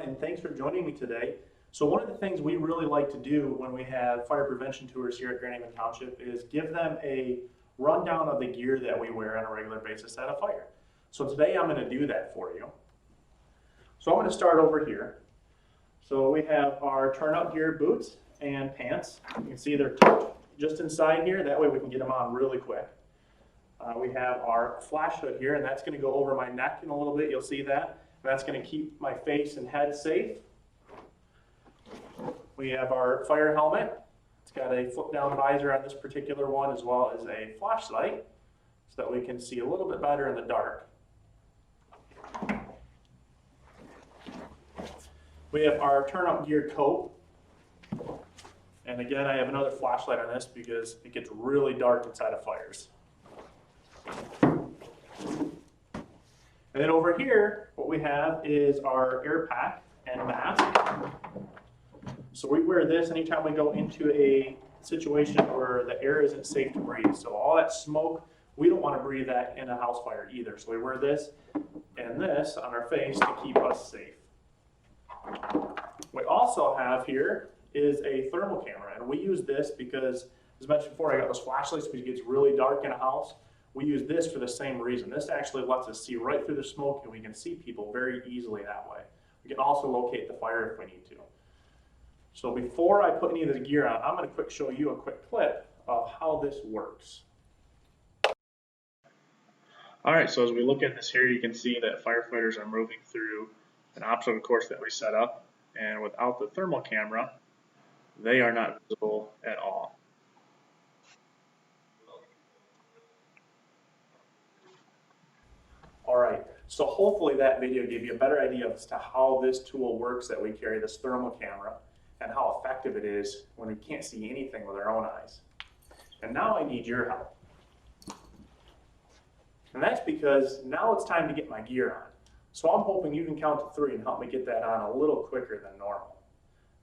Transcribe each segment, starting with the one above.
and thanks for joining me today. So one of the things we really like to do when we have fire prevention tours here at Grand Haven Township is give them a rundown of the gear that we wear on a regular basis at a fire. So today I'm going to do that for you. So I'm going to start over here. So we have our turnout gear boots and pants. You can see they're tucked just inside here, that way we can get them on really quick. We have our flash hood here, and that's going to go over my neck in a little bit, you'll see that. That's going to keep my face and head safe. We have our fire helmet. It's got a flip down visor on this particular one, as well as a flashlight, so that we can see a little bit better in the dark. We have our turnout gear coat. And again, I have another flashlight on this because it gets really dark inside of fires. And then over here, what we have is our air pack and mask. So we wear this anytime we go into a situation where the air isn't safe to breathe. So all that smoke, we don't want to breathe that in a house fire either. So we wear this and this on our face to keep us safe. We also have here is a thermal camera, and we use this because, as mentioned before, I got those flashlights because it gets really dark in a house. We use this for the same reason. This actually lets us see right through the smoke, and we can see people very easily that way. We can also locate the fire if we need to. So before I put any of this gear on, I'm going to show you a quick clip of how this works. All right, so as we look at this here, you can see that firefighters are moving through an obstacle course that we set up, and without the thermal camera, they are not visible at all. All right, so hopefully that video gave you a better idea as to how this tool works that we carry, this thermal camera, and how effective it is when we can't see anything with our own eyes. And now I need your help. And that's because now it's time to get my gear on. So I'm hoping you can count to 3 and help me get that on a little quicker than normal.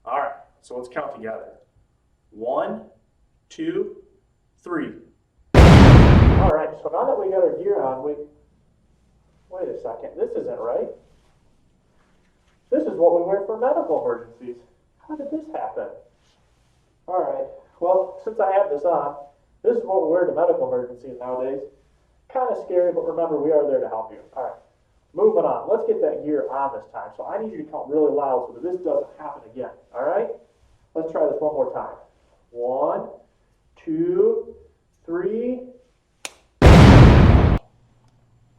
All right, so let's count together. 1, 2, 3. All right, so now that we got our gear on, wait a second, this isn't right. This is what we wear for medical emergencies. How did this happen? All right, well, since I have this on, this is what we wear to medical emergencies nowadays. Kind of scary, but remember, we are there to help you. All right, moving on. Let's get that gear on this time. So I need you to count really loud so that this doesn't happen again. All right? Let's try this one more time. 1, 2, 3.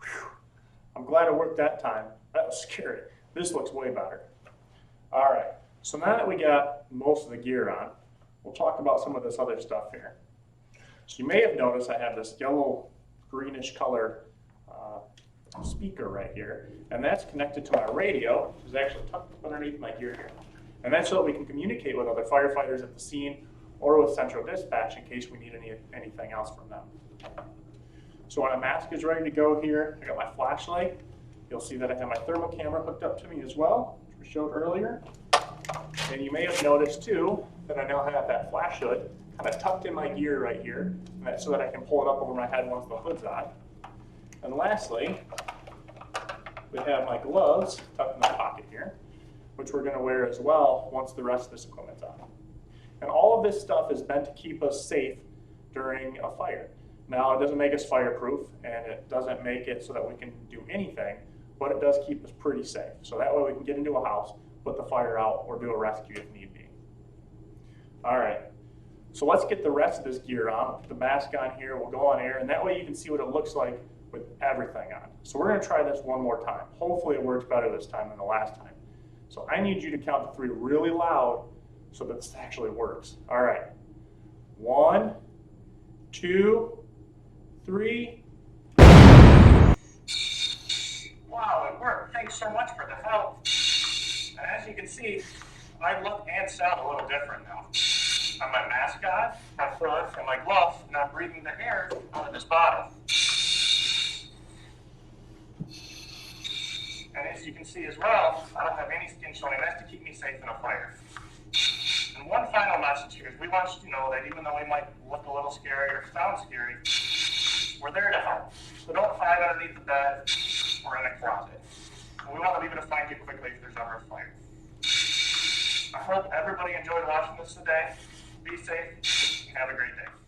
Whew. I'm glad it worked that time. That was scary. This looks way better. All right. So now that we got most of the gear on, we'll talk about some of this other stuff here. So you may have noticed I have this yellow greenish color speaker right here, and that's connected to my radio, which is actually tucked underneath my gear here. And that's so that we can communicate with other firefighters at the scene or with central dispatch in case we need anything else from them. So when a mask is ready to go here, I got my flashlight. You'll see that I have my thermal camera hooked up to me as well, which we showed earlier. And you may have noticed too that I now have that flash hood kind of tucked in my gear right here, and that's so that I can pull it up over my head once the hood's on. And lastly, we have my gloves tucked in my pocket here, which we're going to wear as well once the rest of this equipment's on. And all of this stuff is meant to keep us safe during a fire. Now, it doesn't make us fireproof, and it doesn't make it so that we can do anything, but it does keep us pretty safe. So that way we can get into a house, put the fire out, or do a rescue if need be. All right. So let's get the rest of this gear on. Put the mask on here, we'll go on air, and that way you can see what it looks like with everything on. So we're going to try this one more time. Hopefully it works better this time than the last time. So I need you to count to 3 really loud so that this actually works. All right. 1, 2, 3. Wow, it worked. Thanks so much for the help. And as you can see, I look and sound a little different now. On my mask on, my gloves, and my gloves, not breathing the air out of this bottle. And as you can see as well, I don't have any skin showing, and that's to keep me safe in a fire. And one final message here is we want you to know that even though we might look a little scary or sound scary, we're there to help. So don't hide underneath the bed or in a closet. And we want to be able to find you quickly if there's ever a fire. I hope everybody enjoyed watching this today. Be safe. Have a great day.